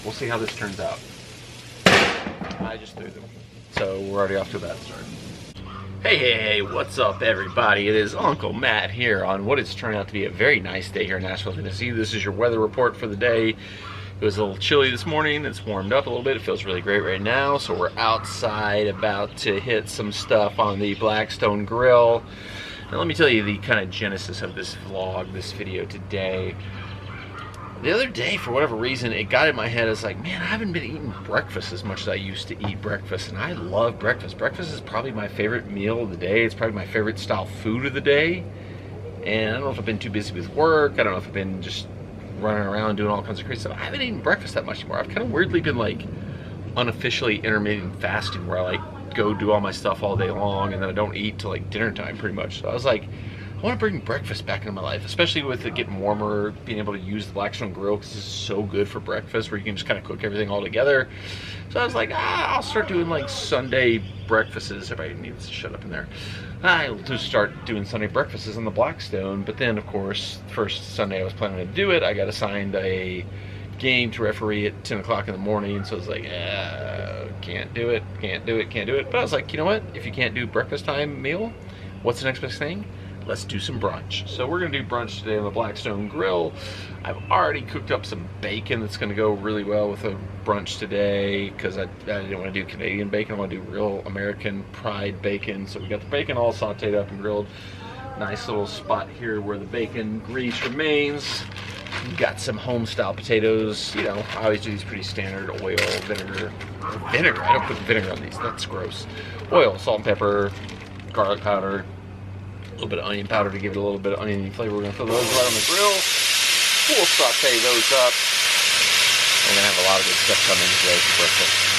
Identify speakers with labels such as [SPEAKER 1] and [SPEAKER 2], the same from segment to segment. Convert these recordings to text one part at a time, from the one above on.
[SPEAKER 1] We'll see how this turns out. I just threw them. So we're already off to a bad start. Hey, what's up everybody? It is Uncle Matt here on what is turning out to be a very nice day here in Nashville, Tennessee. This is your weather report for the day. It was a little chilly this morning. It's warmed up a little bit. It feels really great right now. So we're outside about to hit some stuff on the Blackstone Griddle. Now let me tell you the kind of genesis of this vlog, this video today. The other day, for whatever reason, it got in my head. It's like, man, I haven't been eating breakfast as much as I used to eat breakfast, and I love breakfast. Breakfast is probably my favorite meal of the day. It's probably my favorite style food of the day. And I don't know if I've been too busy with work. I don't know if I've been just running around doing all kinds of crazy stuff. I haven't eaten breakfast that much anymore. I've kind of weirdly been like unofficially intermittent fasting, where I like go do all my stuff all day long and then I don't eat till like dinner time pretty much. So I was like, I want to bring breakfast back into my life, especially with it getting warmer, being able to use the Blackstone Griddle because this is so good for breakfast where you can just kind of cook everything all together. So I was like, I'll start doing like Sunday breakfasts. Everybody needs to shut up in there. I'll just start doing Sunday breakfasts on the Blackstone. But then, of course, first Sunday I was planning to do it, I got assigned a game to referee at 10 o'clock in the morning. So I was like, can't do it. But I was like, you know what? If you can't do breakfast time meal, what's the next best thing? Let's do some brunch. So we're gonna do brunch today on the Blackstone Griddle. I've already cooked up some bacon that's gonna go really well with a brunch today because I didn't want to do Canadian bacon. I want to do real American pride bacon. So we got the bacon all sauteed up and grilled. Nice little spot here where the bacon grease remains. We've got some home style potatoes. You know, I always do these pretty standard: oil, vinegar. Vinegar? I don't put vinegar on these. That's gross. Oil, salt and pepper, garlic powder, a little bit of onion powder to give it a little bit of onion flavor. We're gonna throw those right on the grill. We'll saute those up. We're gonna have a lot of good stuff coming today for breakfast.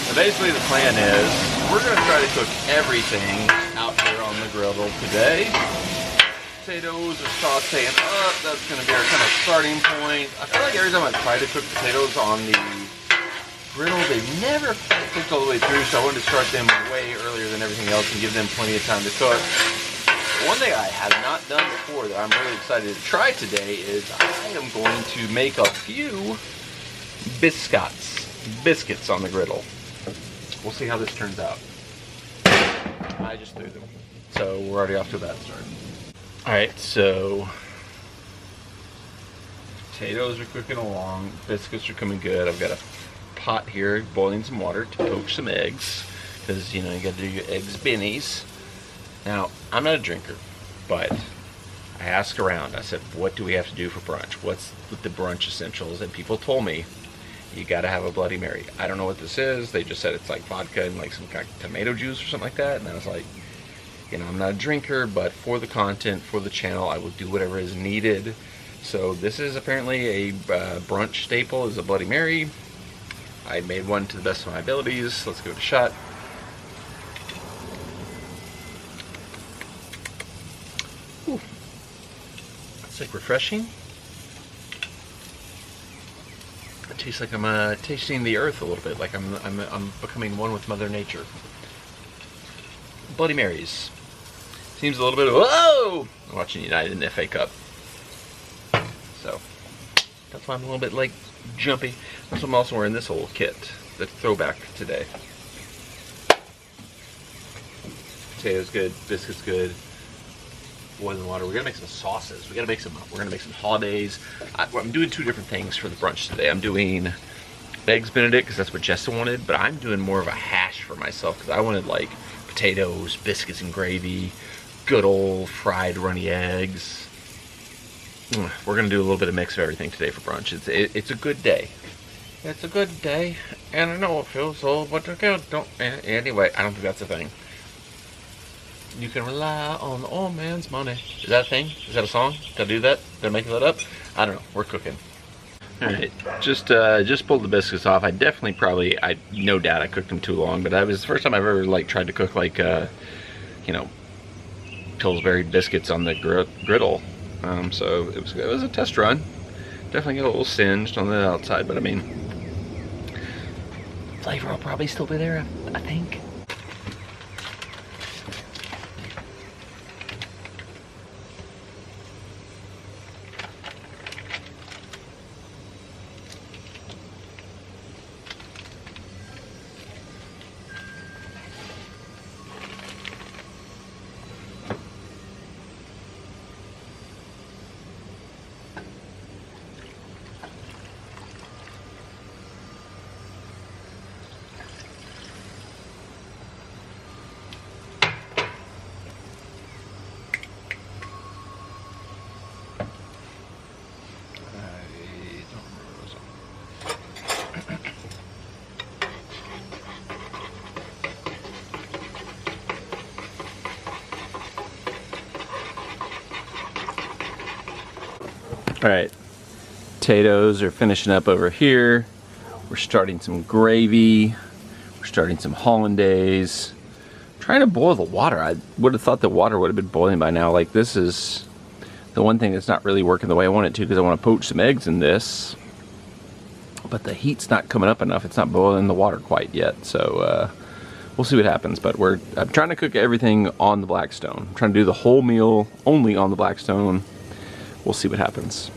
[SPEAKER 1] So basically the plan is we're gonna try to cook everything out here on the griddle today. Potatoes are sauteing up. That's going to be our kind of starting point. I feel like every time I try to cook potatoes on the griddle, they never quite cooked all the way through, so I wanted to start them way earlier than everything else and give them plenty of time to cook. One thing I have not done before that I'm really excited to try today is I am going to make a few biscuits on the griddle. We'll see how this turns out. I just threw them. So we're already off to a bad start. Alright, so potatoes are cooking along, biscuits are coming good. I've got a pot here boiling some water to poach some eggs, because you know you gotta do your eggs bennies. Now, I'm not a drinker, but I asked around. I said, what do we have to do for brunch? What's the brunch essentials? And people told me you gotta have a Bloody Mary. I don't know what this is. They just said it's like vodka and like some kind of tomato juice or something like that. And I was like, you know, I'm not a drinker, but for the content, for the channel, I will do whatever is needed. So this is apparently a brunch staple, is a Bloody Mary. I made one to the best of my abilities. Let's give it a shot. Ooh. It's like refreshing. It tastes like I'm tasting the earth a little bit, like I'm becoming one with Mother Nature. Bloody Marys. Seems a little bit of, whoa! I'm watching United in the FA Cup. So, that's why I'm a little bit like jumpy. That's why I'm also wearing this old kit, the throwback today. Potatoes good, biscuits good, boiling water. We're gonna make some sauces. We're gonna make some hollandaise. I'm doing two different things for the brunch today. I'm doing eggs Benedict because that's what Jessa wanted, but I'm doing more of a hash for myself because I wanted like potatoes, biscuits and gravy, good old fried runny eggs. We're gonna do a little bit of mix of everything today for brunch. It's a good day. It's a good day, and I know it feels old, but anyway, I don't think that's a thing. You can rely on the old man's money. Is that a thing? Is that a song? Did I do that? Did I make that up? I don't know. We're cooking. Alright, just pulled the biscuits off. I no doubt I cooked them too long, but that was the first time I've ever like tried to cook like you know, Pillsbury biscuits on the griddle. So it was a test run. Definitely get a little singed on the outside, but I mean, flavor will probably still be there, I think. All right, potatoes are finishing up over here. We're starting some gravy. We're starting some hollandaise. Trying to boil the water. I would have thought the water would have been boiling by now. Like, this is the one thing that's not really working the way I want it to, because I want to poach some eggs in this. But the heat's not coming up enough. It's not boiling the water quite yet. So we'll see what happens. But I'm trying to cook everything on the Blackstone. I'm trying to do the whole meal only on the Blackstone. We'll see what happens.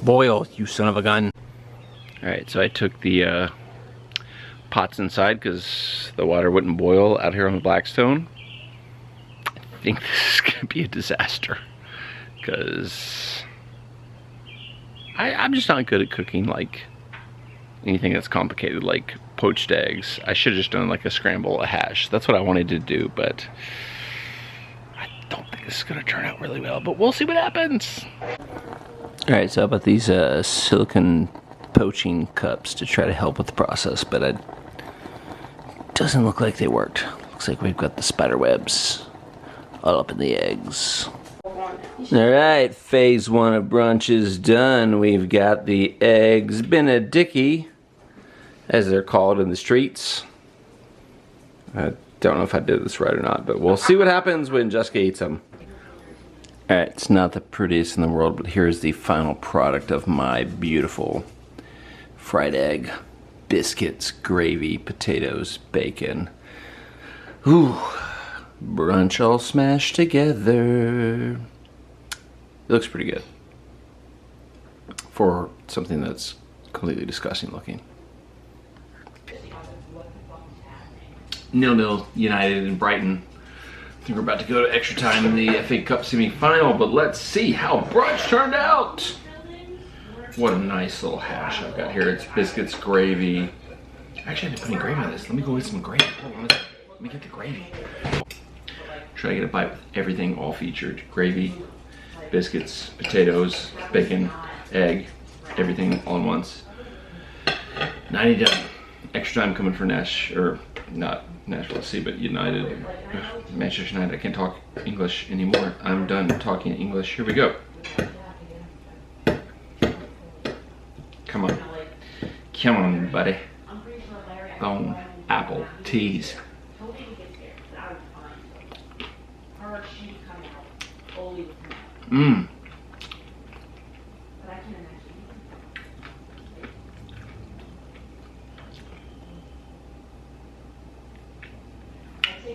[SPEAKER 1] Boil, you son of a gun. Alright, so I took the pots inside because the water wouldn't boil out here on the Blackstone. I think this is going to be a disaster because I'm just not good at cooking like anything that's complicated, like poached eggs. I should have just done like a scramble, a hash. That's what I wanted to do, but I don't think this is going to turn out really well, but we'll see what happens. Alright, so how about these silicone poaching cups to try to help with the process, but it doesn't look like they worked. Looks like we've got the spider webs all up in the eggs. Alright, phase 1 of brunch is done. We've got the eggs Benedicti, as they're called in the streets. I don't know if I did this right or not, but we'll see what happens when Jessica eats them. Alright, it's not the prettiest in the world, but here's the final product of my beautiful fried egg, biscuits, gravy, potatoes, bacon. Ooh, brunch all smashed together. It looks pretty good for something that's completely disgusting looking. 0-0 United in Brighton. I think we're about to go to extra time in the FA Cup semi-final, but let's see how brunch turned out. What a nice little hash I've got here. It's biscuits, gravy. Actually, I didn't put any gravy on this. Let me go get some gravy. Hold on, let me get the gravy. Try to get a bite with everything all featured. Gravy, biscuits, potatoes, bacon, egg, everything all in once. 90 done. Extra time coming for Nash, or not Nashville SC, but United, Manchester United. I can't talk English anymore. I'm done talking English. Here we go. Come on. Come on, buddy. Bone, apple, teas. Mmm.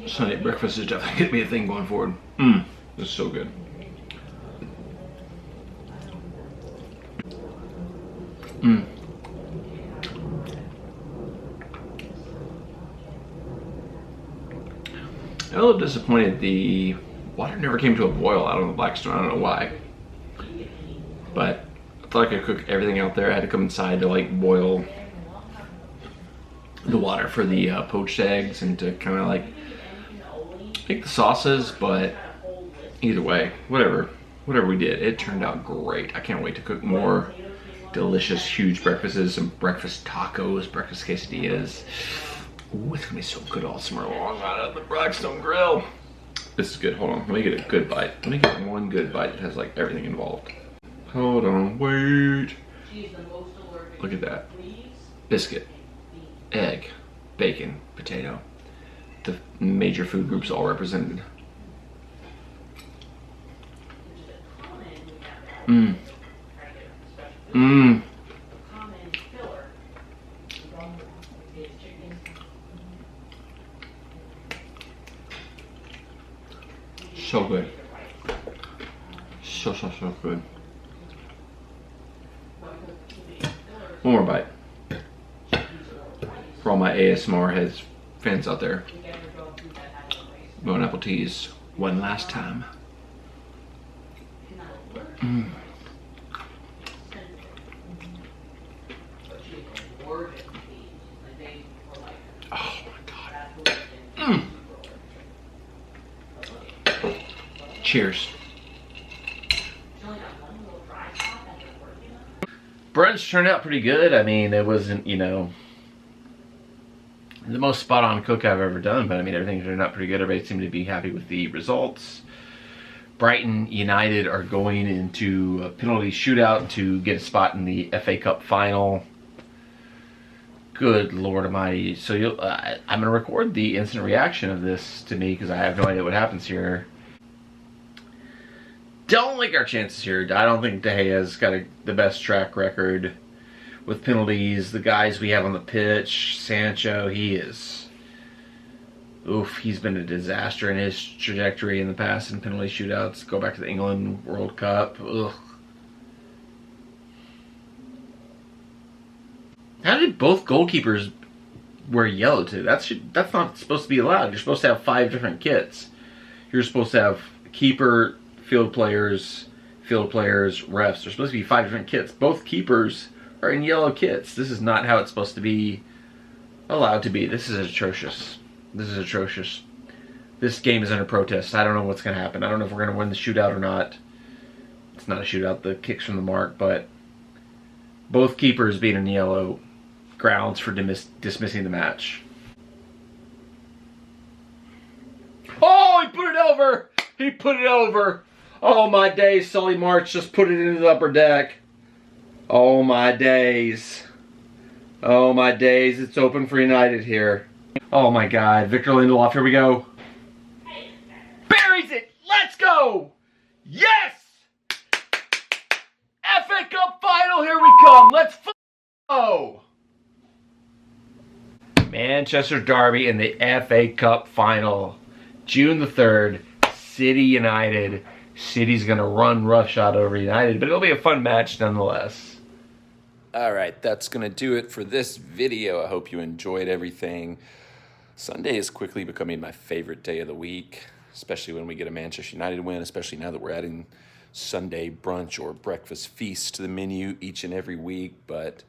[SPEAKER 1] Sunday breakfast is definitely going to be a thing going forward. Mmm, this is so good. Mmm. I'm a little disappointed the water never came to a boil out on the Blackstone. I don't know why. But I thought I could cook everything out there. I had to come inside to like boil the water for the poached eggs and to kind of like make the sauces, but either way, whatever we did, it turned out great. I can't wait to cook more delicious, huge breakfasts, some breakfast tacos, breakfast quesadillas. Ooh, it's gonna be so good all summer long out of the Blackstone Grill. This is good. Hold on, let me get a good bite. Let me get one good bite that has like everything involved. Hold on, wait. Look at that. Biscuit, egg, bacon, potato. The major food groups all represented. Mmm. Mmm. So good. So good. One more bite. For all my ASMR heads fans out there. Bone apple teas one last time. Mm. Oh my god. Mm. Cheers. Brunch turned out pretty good. I mean, it wasn't, you know, the most spot-on cook I've ever done, but I mean, everything turned out pretty good. Everybody seemed to be happy with the results. Brighton United are going into a penalty shootout to get a spot in the FA Cup final. Good Lord Almighty. So I'm going to record the instant reaction of this to me because I have no idea what happens here. Don't like our chances here. I don't think De Gea's got the best track record with penalties. The guys we have on the pitch, Sancho, he is... Oof, he's been a disaster in his trajectory in the past in penalty shootouts. Go back to the England World Cup. Ugh. How did both goalkeepers wear yellow too? That's not supposed to be allowed. You're supposed to have 5 different kits. You're supposed to have keeper, field players, refs. There's supposed to be 5 different kits. Both keepers are in yellow kits. This is not how it's supposed to be allowed to be. This is atrocious. This is atrocious. This game is under protest. I don't know what's going to happen. I don't know if we're going to win the shootout or not. It's not a shootout, the kicks from the mark, but both keepers being in yellow grounds for dismissing the match. Oh, he put it over! He put it over! Oh my days, Sully March just put it into the upper deck. Oh my days. Oh my days, it's open for United here. Oh my god, Victor Lindelof, here we go. Buries it! Let's go! Yes! FA Cup final, here we come! Let's go! Manchester Derby in the FA Cup final. June the 3rd, City United. City's gonna run roughshod over United, but it'll be a fun match nonetheless. Alright, that's gonna do it for this video. I hope you enjoyed everything. Sunday is quickly becoming my favorite day of the week, especially when we get a Manchester United win, especially now that we're adding Sunday brunch or breakfast feast to the menu each and every week, but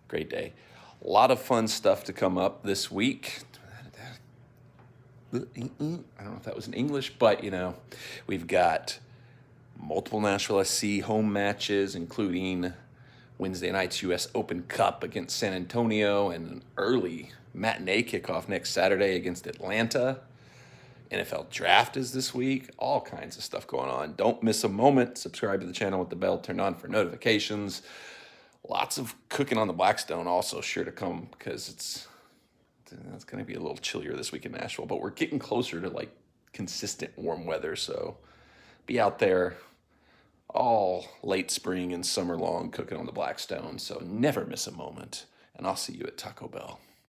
[SPEAKER 1] great day. A lot of fun stuff to come up this week. I don't know if that was in English, but, you know, we've got multiple Nashville SC home matches, including Wednesday night's U.S. Open Cup against San Antonio and an early matinee kickoff next Saturday against Atlanta. NFL Draft is this week. All kinds of stuff going on. Don't miss a moment. Subscribe to the channel with the bell turned on for notifications. Lots of cooking on the Blackstone also sure to come because it's going to be a little chillier this week in Nashville, but we're getting closer to like consistent warm weather, so be out there all late spring and summer long cooking on the Blackstone, so never miss a moment, and I'll see you at Taco Bell.